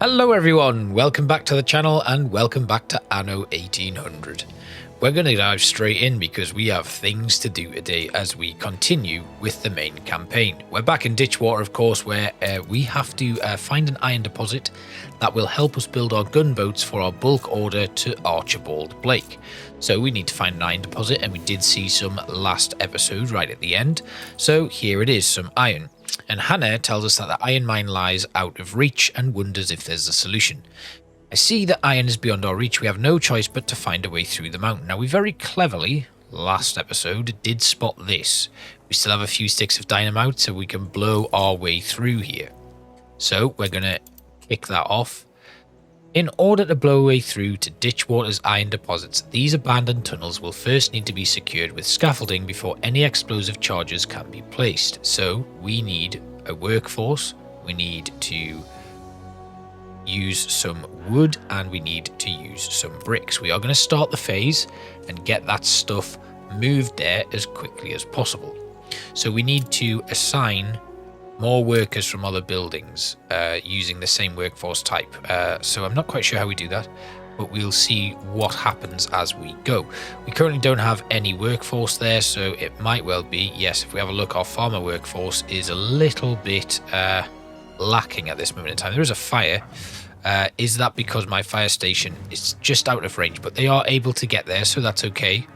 Hello everyone, welcome back to the channel and welcome back to Anno 1800. We're going to dive straight in because we have things to do today as we continue with the main campaign. We're back in Ditchwater, of course, where we have to find an iron deposit that will help us build our gunboats for our bulk order to Archibald Blake. So we need to find an iron deposit, and we did see some last episode right at the end. So here it is, some iron. And Hannah tells us that the iron mine lies out of reach and wonders if there's a solution. I see that iron is beyond our reach. We have no choice but to find a way through the mountain. Now, we very cleverly, last episode, did spot this. We still have a few sticks of dynamite, so we can blow our way through here. So we're going to kick that off. In order to blow a way through to Ditchwater's iron deposits, these abandoned tunnels will first need to be secured with scaffolding before any explosive charges can be placed. So we need a workforce, we need to use some wood, and we need to use some bricks. We are going to start the phase and get that stuff moved there as quickly as possible. So we need to assign more workers from other buildings using the same workforce type. So I'm not quite sure how we do that, but we'll see what happens as we go. We currently don't have any workforce there, so it might well be, yes, if we have a look, our farmer workforce is a little bit lacking at this moment in time. There is a fire. Is that because my fire station is just out of range? But they are able to get there, so that's okay.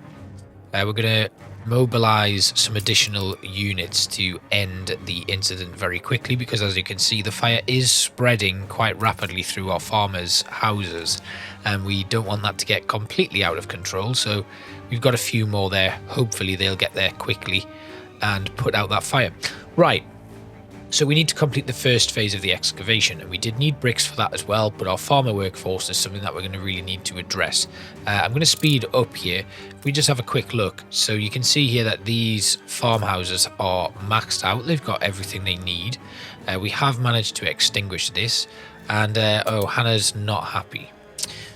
We're going to mobilize some additional units to end the incident very quickly, because as you can see, the fire is spreading quite rapidly through our farmers' houses, and we don't want that to get completely out of control. So we've got a few more there. Hopefully they'll get there quickly and put out that fire. Right. So we need to complete the first phase of the excavation, and we did need bricks for that as well, but our farmer workforce is something that we're going to really need to address. I'm going to speed up here. If we just have a quick look, so you can see here that these farmhouses are maxed out. They've got everything they need. We have managed to extinguish this, and oh, Hannah's not happy.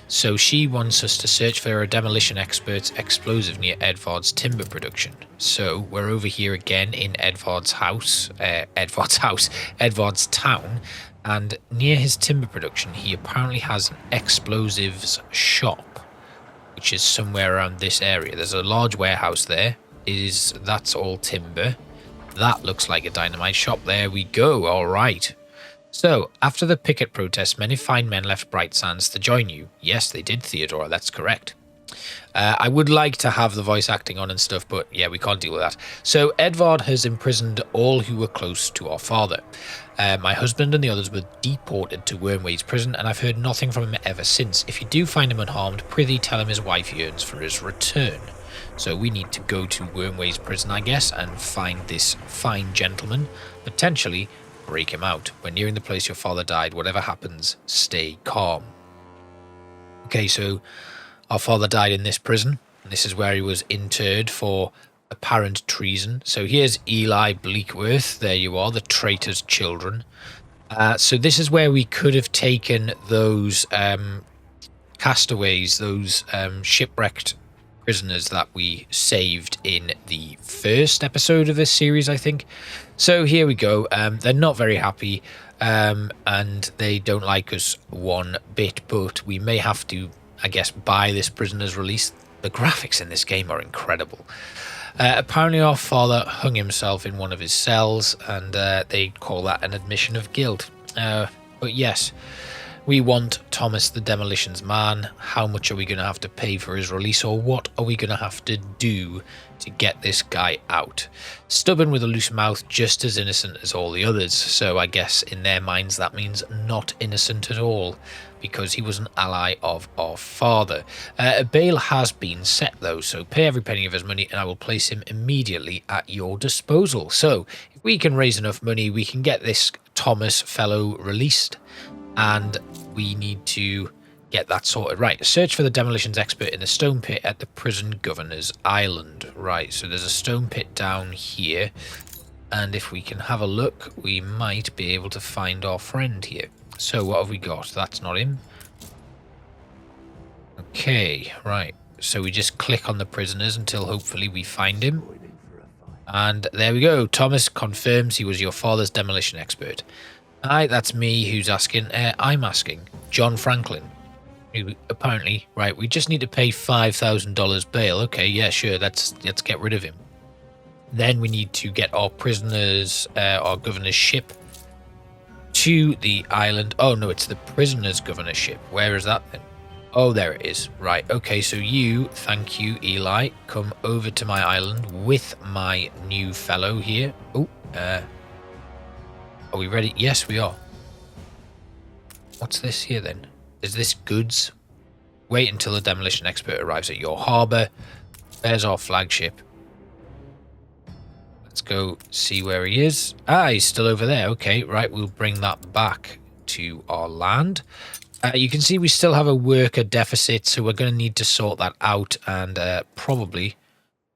So she wants us to search for a demolition expert's explosive near Edvard's timber production. So we're over here again in Edvard's town, and near his timber production, he apparently has an explosives shop, which is somewhere around this area. There's a large warehouse there. That's all timber. That looks like a dynamite shop. There we go. All right. So, after the picket protest, many fine men left Bright Sands to join you. Yes, they did, Theodora, that's correct. I would like to have the voice acting on and stuff, but yeah, we can't deal with that. So, Edvard has imprisoned all who were close to our father. My husband and the others were deported to Wormways prison, and I've heard nothing from him ever since. If you do find him unharmed, prithee tell him his wife yearns for his return. So we need to go to Wormways prison, I guess, and find this fine gentleman, potentially break him out. When nearing the place your father died, whatever happens, stay calm. Okay, so our father died in this prison, and this is where he was interred for apparent treason. So here's Eli Bleakworth. There you are, the traitor's children. So this is where we could have taken those castaways, those shipwrecked prisoners that we saved in the first episode of this series, I think. So here we go. They're not very happy, and they don't like us one bit, but we may have to, I guess, buy this prisoner's release. The graphics in this game are incredible. Apparently our father hung himself in one of his cells, and they call that an admission of guilt. But yes, we want Thomas the Demolition's man. How much are we going to have to pay for his release, or what are we going to have to do to get this guy out? Stubborn with a loose mouth, just as innocent as all the others. So I guess in their minds that means not innocent at all, because he was an ally of our father. A bail has been set though, so pay every penny of his money and I will place him immediately at your disposal. So if we can raise enough money, we can get this Thomas fellow released. And we need to get that sorted. Right, search for the demolitions expert in the stone pit at the prison governor's island. Right, so there's a stone pit down here. And if we can have a look, we might be able to find our friend here. So what have we got? That's not him. Okay, right. So we just click on the prisoners until hopefully we find him. And there we go. Thomas confirms he was your father's demolition expert. Hi, that's me who's asking. I'm asking. John Franklin. Who apparently, right, we just need to pay $5,000 bail. Okay, yeah, sure, let's get rid of him. Then we need to get our prisoners, our governor's ship to the island. Oh, no, it's the prisoner's governor's ship. Where is that then? Oh, there it is. Right, okay, so you, thank you, Eli, come over to my island with my new fellow here. Oh, are we ready? Yes, we are. What's this here then? Is this goods? Wait until the demolition expert arrives at your harbour. There's our flagship. Let's go see where he is. Ah, he's still over there. Okay, right, we'll bring that back to our land. You can see we still have a worker deficit, so we're going to need to sort that out and probably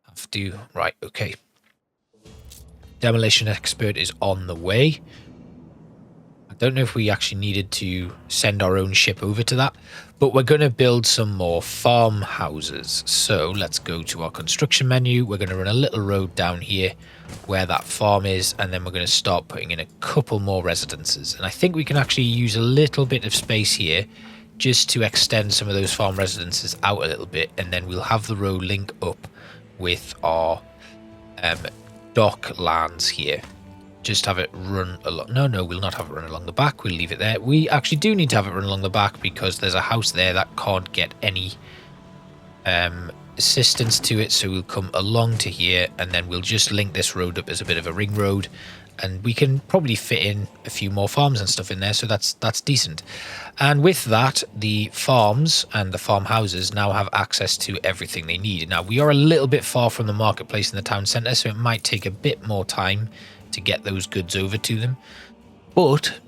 have to... Right, okay. Demolition expert is on the way. I don't know if we actually needed to send our own ship over to that, but we're going to build some more farmhouses. So let's go to our construction menu. We're going to run a little road down here where that farm is, and then we're going to start putting in a couple more residences. And I think we can actually use a little bit of space here just to extend some of those farm residences out a little bit, and then we'll have the road link up with our dock lands here. Just have it run along. No, we'll not have it run along the back. We'll leave it there. We actually do need to have it run along the back because there's a house there that can't get any assistance to it, so we'll come along to here, and then we'll just link this road up as a bit of a ring road, and we can probably fit in a few more farms and stuff in there, so that's decent. And with that, the farms and the farmhouses now have access to everything they need. Now, we are a little bit far from the marketplace in the town centre, so it might take a bit more time to get those goods over to them, but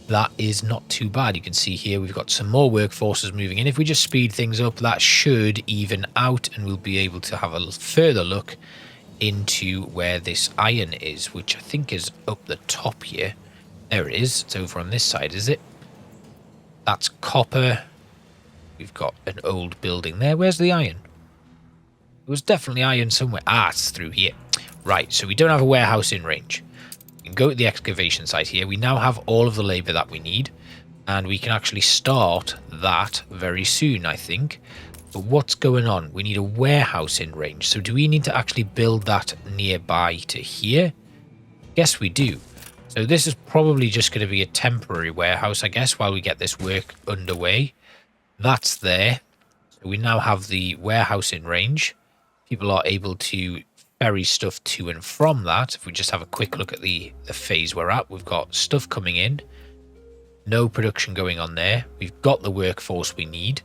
that is not too bad. You can see here we've got some more workforces moving in. If we just speed things up, that should even out, and we'll be able to have a further look into where this iron is, which I think is up the top here. There it is. It's over on this side, is it? That's copper. We've got an old building there. Where's the iron? It was definitely iron somewhere. Ah, it's through here. Right, so we don't have a warehouse in range. We can go to the excavation site here. We now have all of the labour that we need, and we can actually start that very soon, I think. But what's going on? We need a warehouse in range. So do we need to actually build that nearby to here? Yes, we do. So this is probably just going to be a temporary warehouse, I guess, while we get this work underway. That's there. So we now have the warehouse in range. People are able to ferry stuff to and from that. If we just have a quick look at the phase we're at, we've got stuff coming in. No production going on there. We've got the workforce we need,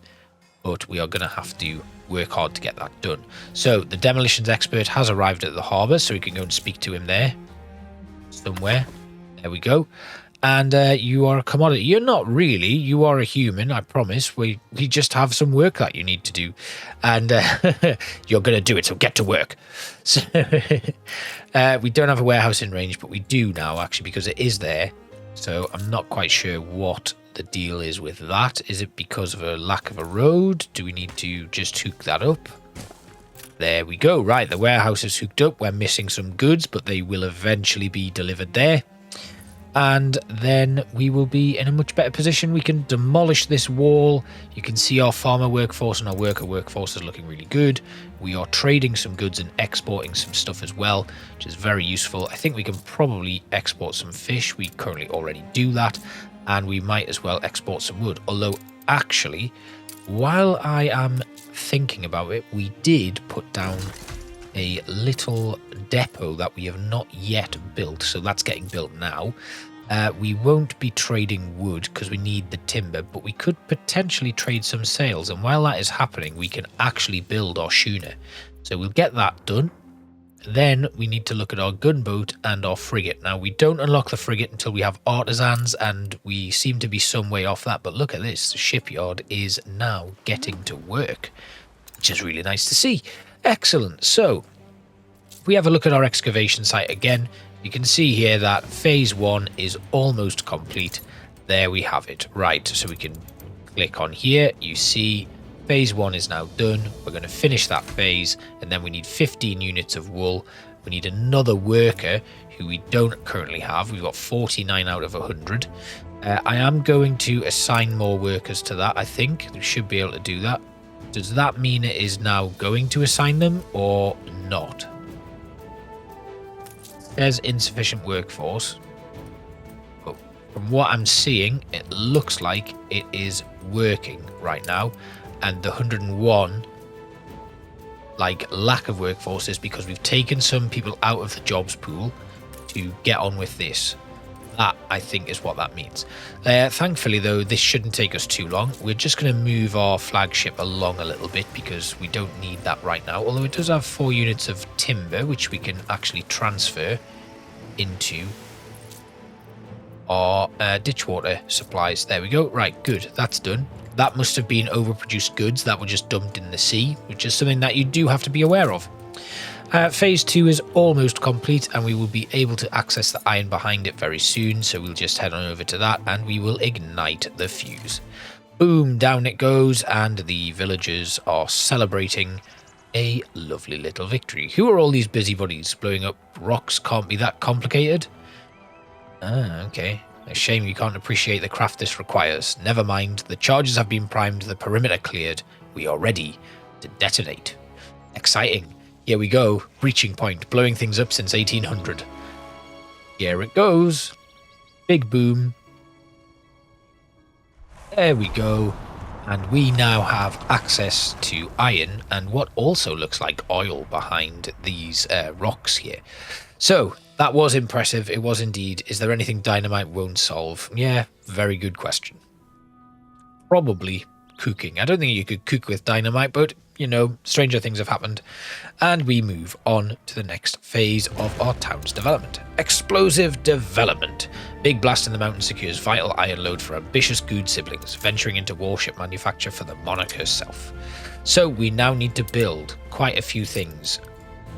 but we are going to have to work hard to get that done. So the demolitions expert has arrived at the harbour, so we can go and speak to him there somewhere. There we go. And you are a commodity. You're not really. You are a human, I promise. We just have some work that you need to do. And you're going to do it, so get to work. So we don't have a warehouse in range, but we do now, actually, because it is there. So I'm not quite sure what the deal is with that. Is it because of a lack of a road? Do we need to just hook that up? There we go. Right, the warehouse is hooked up. We're missing some goods, but they will eventually be delivered there. And then we will be in a much better position. We can demolish this wall. You can see our farmer workforce and our worker workforce is looking really good. We are trading some goods and exporting some stuff as well, which is very useful. I think we can probably export some fish. We currently already do that. And we might as well export some wood. Although, actually, while I am thinking about it, we did put down a little depot that we have not yet built, so that's getting built now. We won't be trading wood because we need the timber, but we could potentially trade some sails, and while that is happening we can actually build our schooner. So we'll get that done. Then we need to look at our gunboat and our frigate. Now, we don't unlock the frigate until we have artisans, and we seem to be some way off that, but look at this. The shipyard is now getting to work, which is really nice to see. Excellent. So if we have a look at our excavation site again, you can see here that phase 1 is almost complete. There we have it. Right, so we can click on here. You see phase 1 is now done. We're going to finish that phase, and then we need 15 units of wool, We need another worker who we don't currently have. We've got 49 out of 100. I am going to assign more workers to that, I think. We should be able to do that. Does that mean it is now going to assign them or not? There's insufficient workforce. But from what I'm seeing, it looks like it is working right now. And the 101 lack of workforce is because we've taken some people out of the jobs pool to get on with this. That, I think, is what that means. Thankfully, though, this shouldn't take us too long. We're just going to move our flagship along a little bit because we don't need that right now. Although it does have 4 units of timber, which we can actually transfer into our Ditchwater supplies. There we go. Right, good. That's done. That must have been overproduced goods that were just dumped in the sea, which is something that you do have to be aware of. Phase 2 is almost complete and we will be able to access the iron behind it very soon, so we'll just head on over to that and we will ignite the fuse. Boom, down it goes, and the villagers are celebrating a lovely little victory. Who are all these busybodies? Blowing up rocks can't be that complicated. Ah, okay. A shame you can't appreciate the craft this requires. Never mind, the charges have been primed, the perimeter cleared. We are ready to detonate. Exciting. Here we go, breaching point, blowing things up since 1800. Here it goes. Big boom. There we go. And we now have access to iron and what also looks like oil behind these rocks here. So, that was impressive. It was indeed. Is there anything dynamite won't solve? Yeah, very good question. Probably cooking. I don't think you could cook with dynamite, but you know, stranger things have happened. And we move on to the next phase of our town's development. Explosive development. Big blast in the mountain secures vital iron load for ambitious good siblings, venturing into warship manufacture for the monarch herself. So we now need to build quite a few things.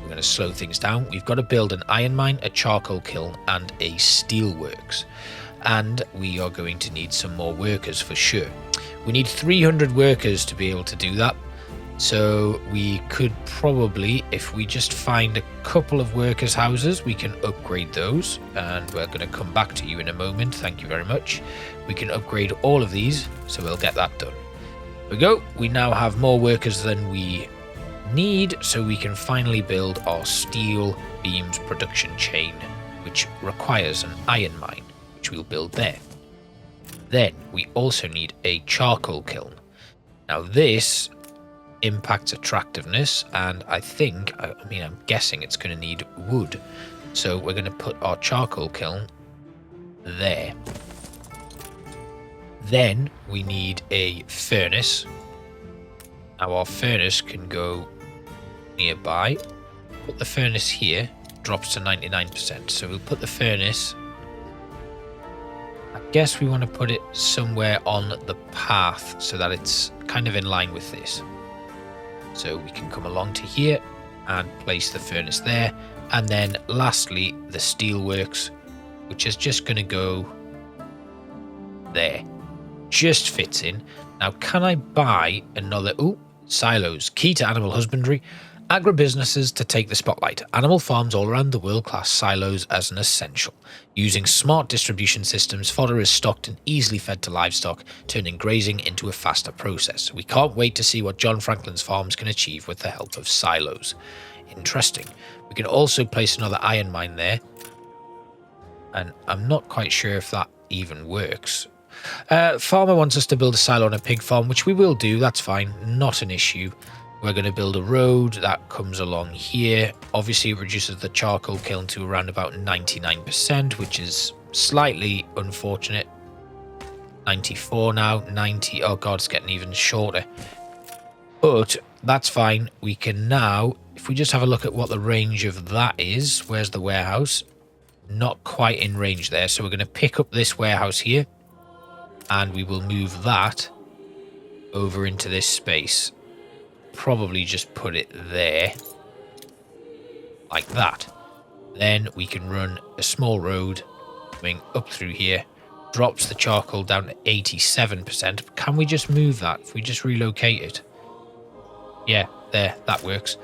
We're going to slow things down. We've got to build an iron mine, a charcoal kiln, and a steelworks. And we are going to need some more workers for sure. We need 300 workers to be able to do that. So we could probably, if we just find a couple of workers' houses, we can upgrade those. And we're going to come back to you in a moment. Thank you very much. We can upgrade all of these, so we'll get that done. There we go. We now have more workers than we need, so we can finally build our steel beams production chain, which requires an iron mine, which we'll build there. Then we also need a charcoal kiln. Now this impacts attractiveness, and I think, I'm guessing it's going to need wood. So we're going to put our charcoal kiln there. Then we need a furnace. Now our furnace can go nearby. Put the furnace here, drops to 99%. So we'll put the furnace, I guess we want to put it somewhere on the path so that it's kind of in line with this. So we can come along to here and place the furnace there. And then lastly, the steelworks, which is just going to go there. Just fits in. Now, can I buy another... Ooh, silos. Key to animal husbandry. Agribusinesses to take the spotlight. Animal farms all around the world class silos as an essential. Using smart distribution systems, fodder is stocked and easily fed to livestock, turning grazing into a faster process. We can't wait to see what John Franklin's farms can achieve with the help of silos. Interesting. We can also place another iron mine there. And I'm not quite sure if that even works. Farmer wants us to build a silo on a pig farm, which we will do. That's fine. Not an issue. We're going to build a road that comes along here. Obviously, it reduces the charcoal kiln to around about 99%, which is slightly unfortunate. 94 now, 90. Oh God, it's getting even shorter. But that's fine. We can now, if we just have a look at what the range of that is. Where's the warehouse? Not quite in range there. So we're going to pick up this warehouse here. And we will move that over into this space. Probably just put it there. Like that. Then we can run a small road coming up through here. Drops the charcoal down to 87%. Can we just move that? If we just relocate it. Yeah, there. That works.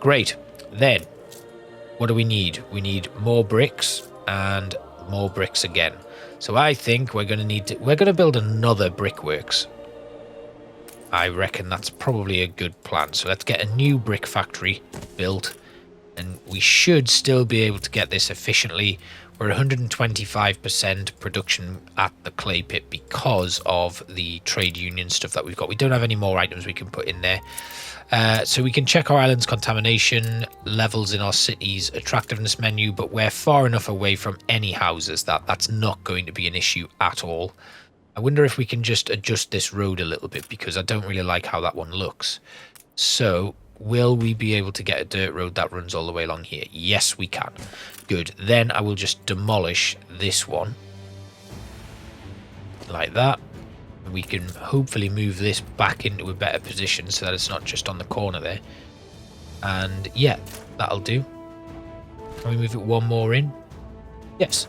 Great. Then, what do we need? We need more bricks and more bricks again. So I think we're going to build another brickworks. I reckon that's probably a good plan. So let's get a new brick factory built, and we should still be able to get this efficiently. We're 125% production at the clay pit because of the trade union stuff that we've got. We don't have any more items we can put in there. So we can check our island's contamination levels in our city's attractiveness menu, but we're far enough away from any houses that that's not going to be an issue at all. I wonder if we can just adjust this road a little bit, because I don't really like how that one looks. So will we be able to get a dirt road that runs all the way along here? Yes, we can. Good. Then I will just demolish this one. Like that. And we can hopefully move this back into a better position so that it's not just on the corner there. And yeah, that'll do. Can we move it one more in? Yes.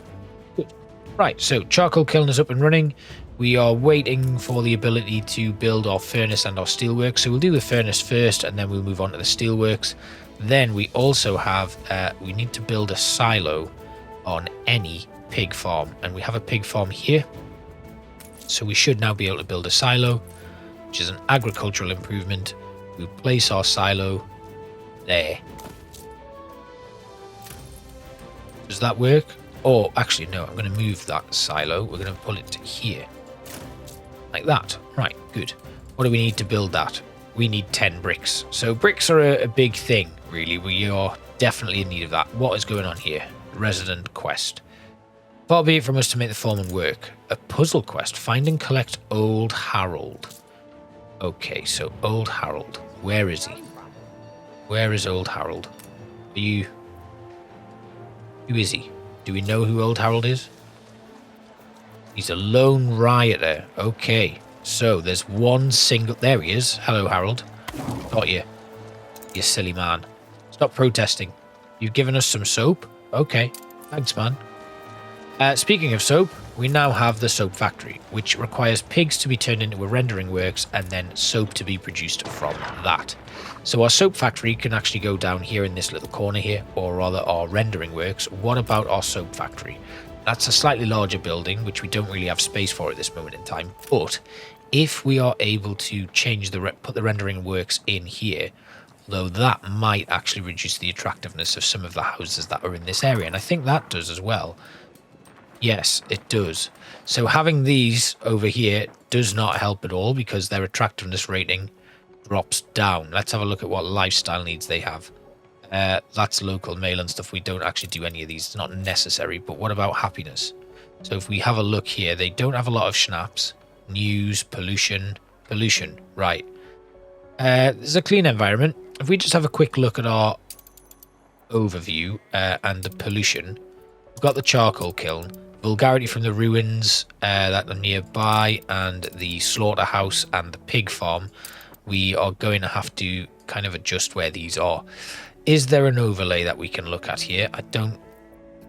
Good. Right, so charcoal kiln is up and running. We are waiting for the ability to build our furnace and our steelworks. So we'll do the furnace first, and then we'll move on to the steelworks. Then we also have, we need to build a silo on any pig farm. And we have a pig farm here. So we should now be able to build a silo, which is an agricultural improvement. We'll place our silo there. Does that work? Or actually, no, I'm going to move that silo. We're going to pull it to here. Like that. Right, good. What do we need to build that? We need 10 bricks. So bricks are a big thing, really. We are definitely in need of that. What is going on here? Resident quest. Far be it from us to make the foreman work. A puzzle quest. Find and collect Old Harold. Okay, so Old Harold. Where is he? Where is Old Harold? Are you... Who is he? Do we know who Old Harold is? He's a lone rioter. Okay, so there's one single... There he is. Hello, Harold. Got you. You silly man. Stop protesting. You've given us some soap? Okay, thanks, man. Speaking of soap, we now have the soap factory, which requires pigs to be turned into a rendering works and then soap to be produced from that. So our soap factory can actually go down here in this little corner here, or rather our rendering works. What about our soap factory? That's a slightly larger building, which we don't really have space for at this moment in time. But if we are able to change put the rendering works in here, though that might actually reduce the attractiveness of some of the houses that are in this area. And I think that does as well. Yes, it does. So having these over here does not help at all because their attractiveness rating drops down. Let's have a look at what lifestyle needs they have. That's local mail and stuff. We don't actually do any of these. It's not necessary. But what about happiness? So if we have a look here, they don't have a lot of schnapps. News, pollution. Right. There's a clean environment. If we just have a quick look at our overview and the pollution, we've got the charcoal kiln. Vulgarity from the ruins that are nearby, and the slaughterhouse and the pig farm. We are going to have to kind of adjust where these are. Is there an overlay that we can look at here? I don't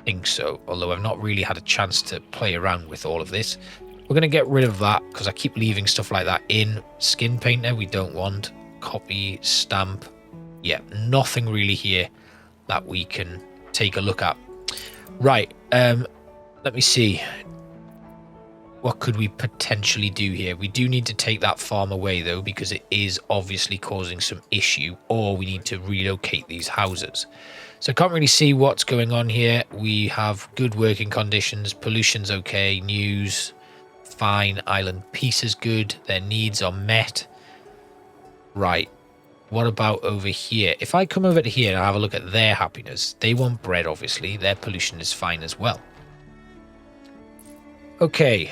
think so, although I've not really had a chance to play around with all of this. We're going to get rid of that because I keep leaving stuff like that in. Skin painter we don't want. Copy, stamp. Yeah, nothing really here that we can take a look at. Right, let me see. What could we potentially do here? We do need to take that farm away, though, because it is obviously causing some issue, or we need to relocate these houses. So I can't really see what's going on here. We have good working conditions. Pollution's okay. News, fine. Island peace is good. Their needs are met. Right. What about over here? If I come over to here and have a look at their happiness, they want bread, obviously. Their pollution is fine as well. Okay.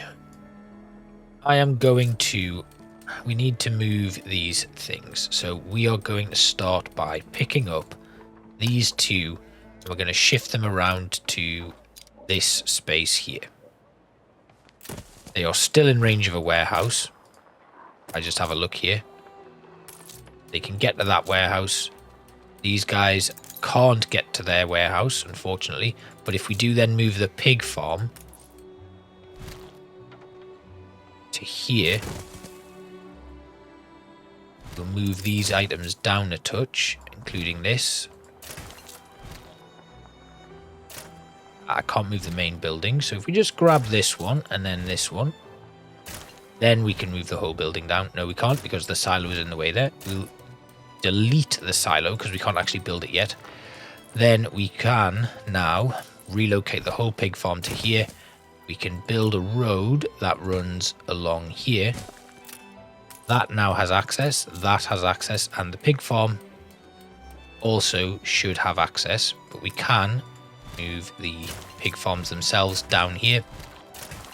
I am going to... We need to move these things. So we are going to start by picking up these two. And we're going to shift them around to this space here. They are still in range of a warehouse. I just have a look here. They can get to that warehouse. These guys can't get to their warehouse, unfortunately. But if we do then move the pig farm to here, we'll move these items down a touch, including this. I can't move the main building. So if we just grab this one and then this one, then we can move the whole building down. No, we can't because the silo is in the way there. We'll delete the silo because we can't actually build it yet. Then we can now relocate the whole pig farm to here. We can build a road that runs along here. That now has access, that has access, and the pig farm also should have access, but we can move the pig farms themselves down here.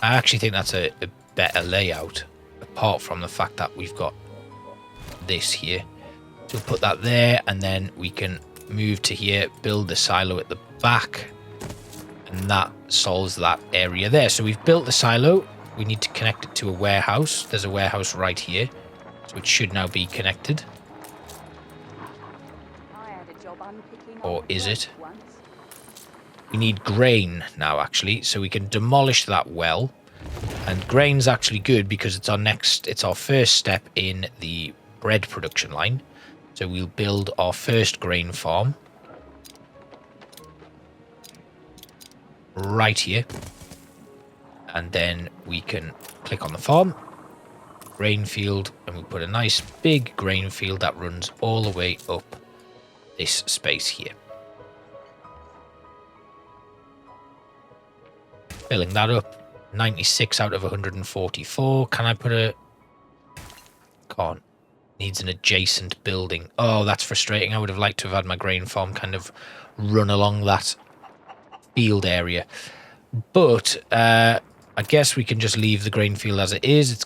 I actually think that's a better layout, apart from the fact that we've got this here. So we'll put that there, and then we can move to here, build the silo at the back, and that solves that area there. So we've built the silo. We need to connect it to a warehouse. There's a warehouse right here, so it should now be connected. Or is it? We need grain now, actually, so we can demolish that well. And grain's actually good because it's our first step in the bread production line. So we'll build our first grain farm right here. And then we can click on the farm, grain field, and we put a nice big grain field that runs all the way up this space here. Filling that up. 96 out of 144. Can I put a... Can't. Needs an adjacent building. Oh, that's frustrating. I would have liked to have had my grain farm kind of run along that field area. But I guess we can just leave the grain field as it is. It's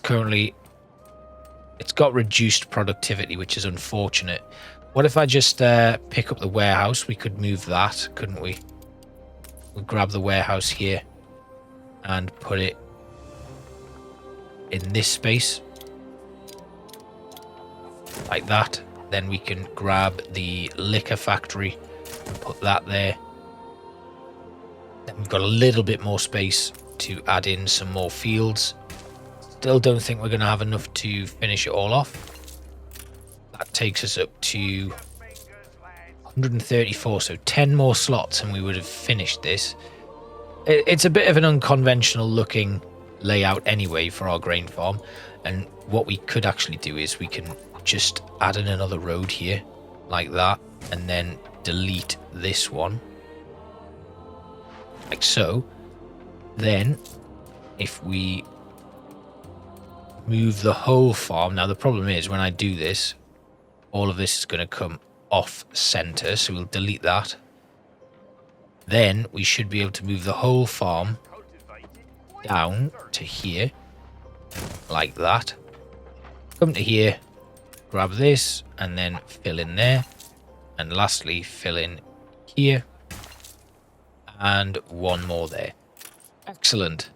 got reduced productivity, which is unfortunate. What if I just pick up the warehouse? We could move that, couldn't we? We'll grab the warehouse here and put it in this space. Like that. Then we can grab the liquor factory and put that there. Then we've got a little bit more space to add in some more fields. Still don't think we're going to have enough to finish it all off. That takes us up to 134, so 10 more slots and we would have finished this. It's a bit of an unconventional looking layout anyway for our grain farm, and what we could actually do is we can just add in another road here like that, and then delete this one like so. Then if we move the whole farm, now the problem is when I do this, all of this is going to come off center, so we'll delete that. Then we should be able to move the whole farm down to here like that. Come to here, grab this, and then fill in there, and lastly fill in here, and one more there. Excellent.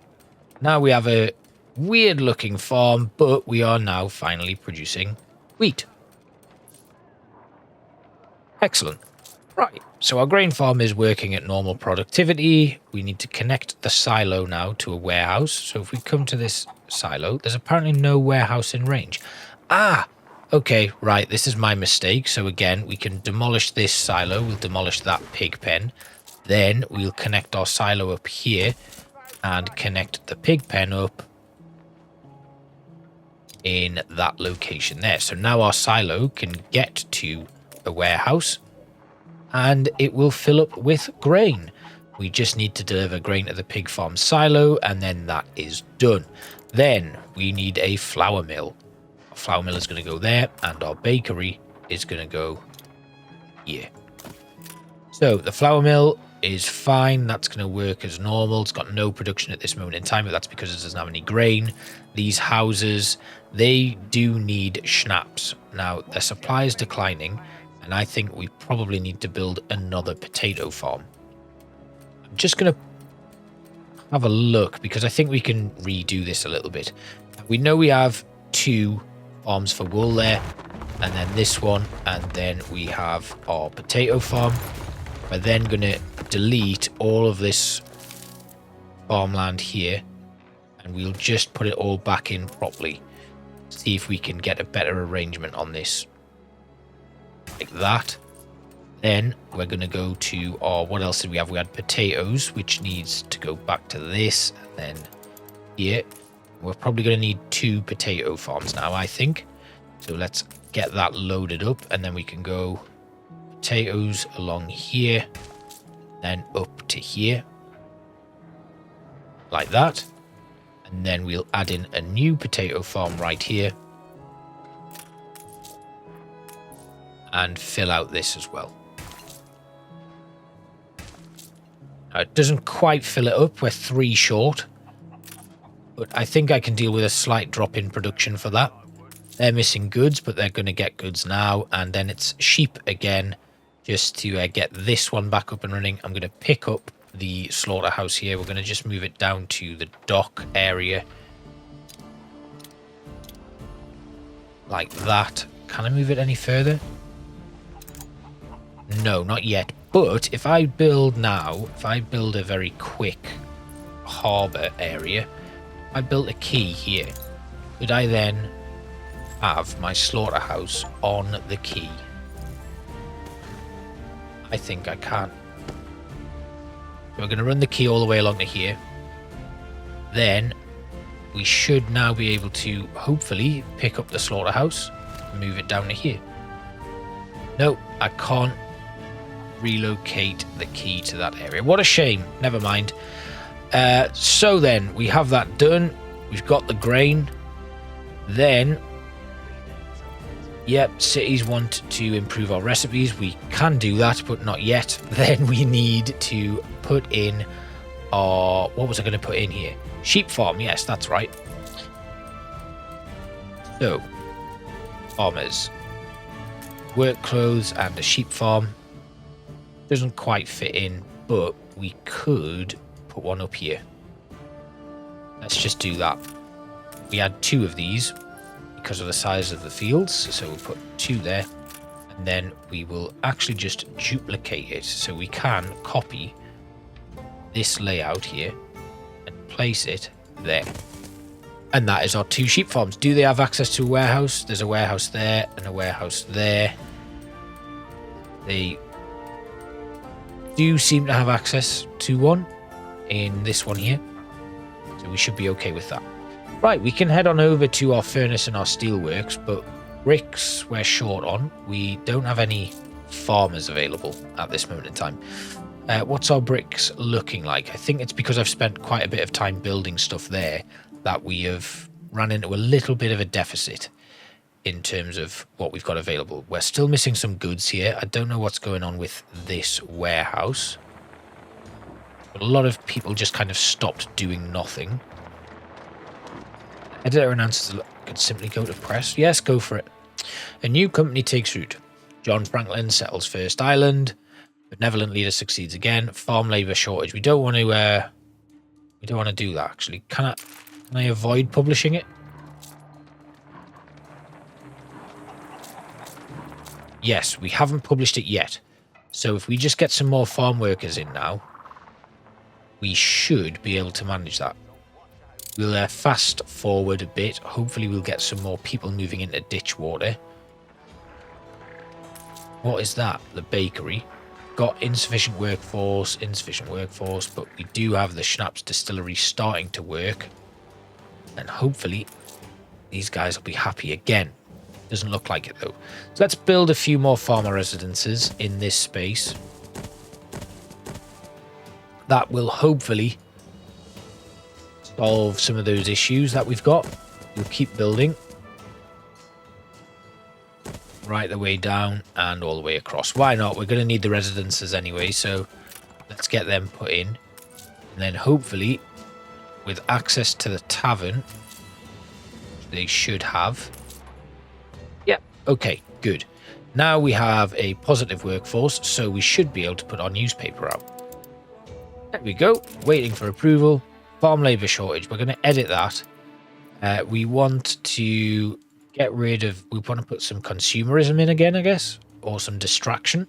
Now we have a weird looking farm, but we are now finally producing wheat. Excellent. Right, so our grain farm is working at normal productivity. We need to connect the silo now to a warehouse. So if we come to this silo, there's apparently no warehouse in range. Ah, okay, right, this is my mistake. So again, we can demolish this silo. We'll demolish that pig pen. Then we'll connect our silo up here and connect the pig pen up in that location there. So now our silo can get to a warehouse and it will fill up with grain. We just need to deliver grain to the pig farm silo, and then that is done. Then we need a flour mill. Our flour mill is going to go there, and our bakery is going to go here. So the flour mill is fine. That's going to work as normal. It's got no production at this moment in time, but that's because it doesn't have any grain. These houses, they do need schnapps. Now, their supply is declining, and I think we probably need to build another potato farm. I'm just going to have a look because I think we can redo this a little bit. We know we have 2 farms for wool there, and then this one, and then we have our potato farm. We're then going to delete all of this farmland here, and we'll just put it all back in properly. See if we can get a better arrangement on this. Like that. Then we're going to go to our, what else did we have? We had potatoes, which needs to go back to this. And then here, we're probably going to need 2 potato farms now, I think. So let's get that loaded up, and then we can go potatoes along here, then up to here, like that. And then we'll add in a new potato farm right here and fill out this as well. Now, it doesn't quite fill it up. We're 3 short, but I think I can deal with a slight drop in production for that. They're missing goods, but they're going to get goods now. And then it's sheep again, just to get this one back up and running. I'm going to pick up the slaughterhouse here. We're going to just move it down to the dock area, like that. Can I move it any further? No, not yet. But if I build now, if I build a very quick harbour area, I built a quay here. Could I then have my slaughterhouse on the quay? I think I can. So we're going to run the quay all the way along to here. Then we should now be able to hopefully pick up the slaughterhouse and move it down to here. No, I can't relocate the quay to that area. What a shame. Never mind. So then we have that done. We've got the grain. Then, yep, cities want to improve our recipes. We can do that, but not yet. Then we need to put in our, what was I going to put in here? Sheep farm. Yes, that's right. So, farmers, work clothes and a sheep farm. Doesn't quite fit in, but we could put one up here. Let's just do that. We had 2 of these because of the size of the fields, so we'll put 2 there, and then we will actually just duplicate it, so we can copy this layout here and place it there. And that is our 2 sheep farms. Do they have access to a warehouse? There's a warehouse there and a warehouse there. They do seem to have access to one in this one here, so we should be okay with that. Right, we can head on over to our furnace and our steelworks, but bricks we're short on. We don't have any farmers available at this moment in time. What's our bricks looking like? I think it's because I've spent quite a bit of time building stuff there that we have run into a little bit of a deficit in terms of what we've got available. We're still missing some goods here. I don't know what's going on with this warehouse, but a lot of people just kind of stopped doing nothing. Editor announces could simply go to press. Yes, go for it. A new company takes root. John Franklin settles first island. Benevolent leader succeeds again. Farm labor shortage. We don't want to do that actually. Can I avoid publishing it? Yes, we haven't published it yet. So if we just get some more farm workers in now, we should be able to manage that. We'll fast forward a bit. Hopefully we'll get some more people moving into Ditchwater. What is that? The bakery. Got insufficient workforce, but we do have the Schnapps distillery starting to work. And hopefully these guys will be happy again. Doesn't look like it though. So let's build a few more farmer residences in this space. That will hopefully solve some of those issues that we've got. We'll keep building right the way down and all the way across. Why not? We're going to need the residences anyway, so let's get them put in. And then hopefully with access to the tavern, they should have. Yeah, okay, good. Now we have a positive workforce, so we should be able to put our newspaper out. There we go, waiting for approval. Farm labor shortage, we're going to edit that. We want to get rid of, we want to put some consumerism in again, I guess, or some distraction.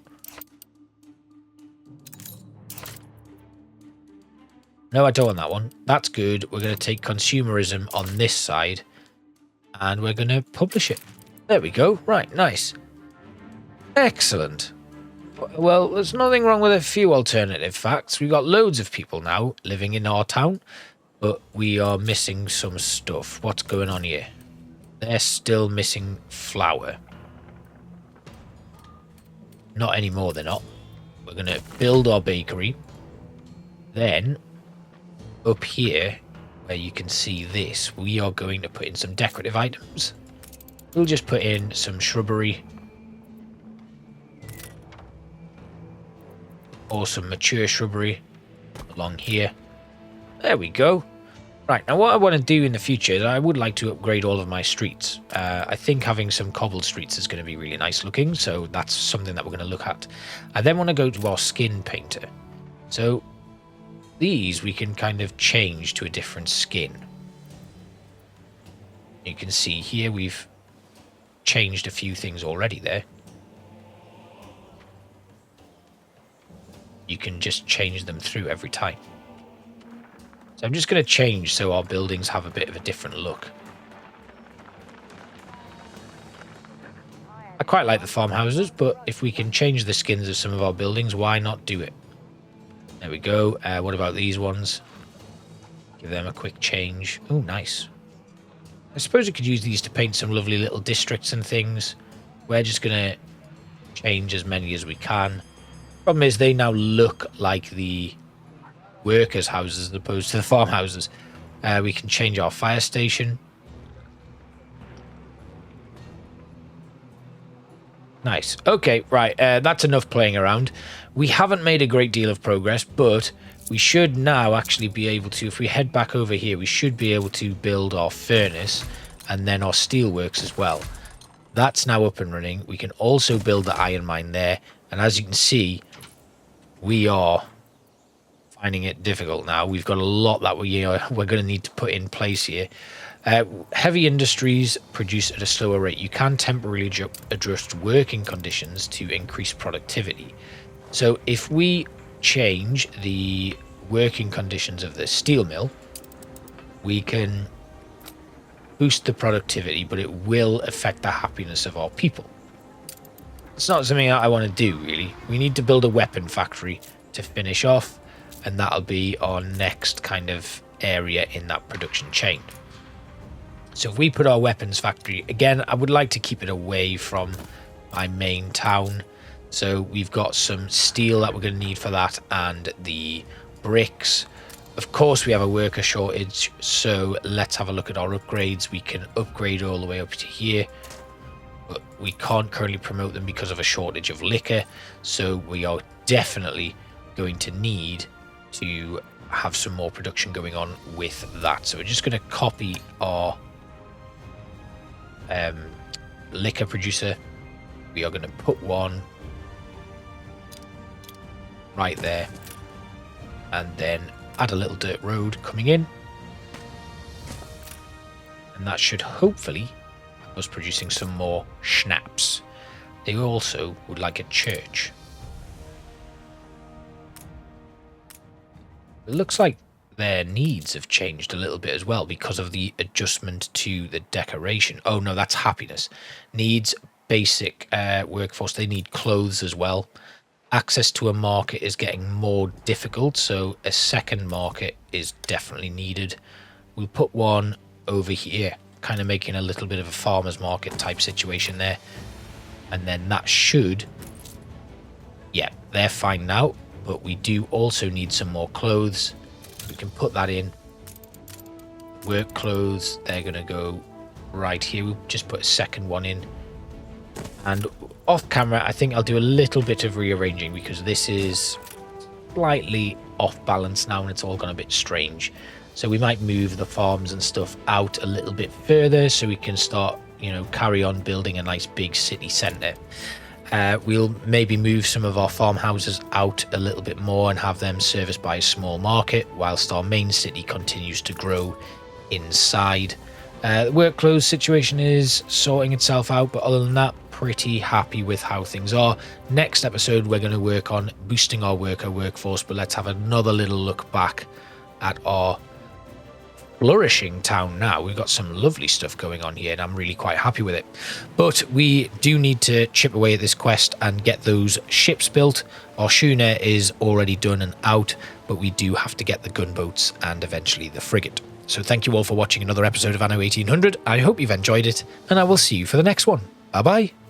No, I don't want that one. That's good. We're going to take consumerism on this side and we're going to publish it. There we go. Right, nice. Excellent. Well, there's nothing wrong with a few alternative facts. We've got loads of people now living in our town, but we are missing some stuff. What's going on here? They're still missing flour. Not anymore, they're not. We're going to build our bakery. Then, up here, where you can see this, we are going to put in some decorative items. We'll just put in some shrubbery. Or some mature shrubbery along here. There we go. Right, now what I want to do in the future is I would like to upgrade all of my streets. I think having some cobbled streets is going to be really nice looking, so that's something that we're going to look at. I then want to go to our skin painter. So these we can kind of change to a different skin. You can see here we've changed a few things already there. You can just change them through every time. So I'm just going to change so our buildings have a bit of a different look. I quite like the farmhouses, but if we can change the skins of some of our buildings, why not do it? There we go. What about these ones? Give them a quick change. Oh, nice. I suppose we could use these to paint some lovely little districts and things. We're just going to change as many as we can. Problem is they now look like the workers' houses as opposed to the farmhouses. We can change our fire station. Nice. Okay, right. That's enough playing around. We haven't made a great deal of progress, but we should now actually be able to, if we head back over here, we should be able to build our furnace and then our steelworks as well. That's now up and running. We can also build the iron mine there. And as you can see, we are finding it difficult now. We've got a lot that we're going to need to put in place here. Heavy industries produce at a slower rate. You can temporarily adjust working conditions to increase productivity. So if we change the working conditions of the steel mill, we can boost the productivity, but it will affect the happiness of our people. It's not something I want to do, really. We need to build a weapon factory to finish off, and that'll be our next kind of area in that production chain. So if we put our weapons factory, again, I would like to keep it away from my main town. So we've got some steel that we're going to need for that, and the bricks. Of course, we have a worker shortage, so let's have a look at our upgrades. We can upgrade all the way up to here, but we can't currently promote them because of a shortage of liquor. So we are definitely going to need to have some more production going on with that. So we're just going to copy our liquor producer. We are going to put one right there, and then add a little dirt road coming in, and that should hopefully have us producing some more schnapps. They also would like a church. It looks like their needs have changed a little bit as well because of the adjustment to the decoration. Oh no, that's happiness. Needs basic workforce. They need clothes as well. Access to a market is getting more difficult, so a second market is definitely needed. We'll put one over here, kind of making a little bit of a farmer's market type situation there. And then that should... yeah, they're fine now, but we do also need some more clothes. We can put that in. Work clothes, they're going to go right here. We'll just put a second one in. And off camera, I think I'll do a little bit of rearranging because this is slightly off balance now and it's all gone a bit strange. So we might move the farms and stuff out a little bit further so we can start, you know, carry on building a nice big city centre. We'll maybe move some of our farmhouses out a little bit more and have them serviced by a small market whilst our main city continues to grow inside. The work clothes situation is sorting itself out, but other than that, pretty happy with how things are. Next episode, we're going to work on boosting our workforce, but let's have another little look back at our flourishing town now. We've got some lovely stuff going on here, and I'm really quite happy with it. But we do need to chip away at this quest and get those ships built. Our schooner is already done and out, but we do have to get the gunboats and eventually the frigate. So thank you all for watching another episode of Anno 1800. I hope you've enjoyed it, and I will see you for the next one. Bye bye.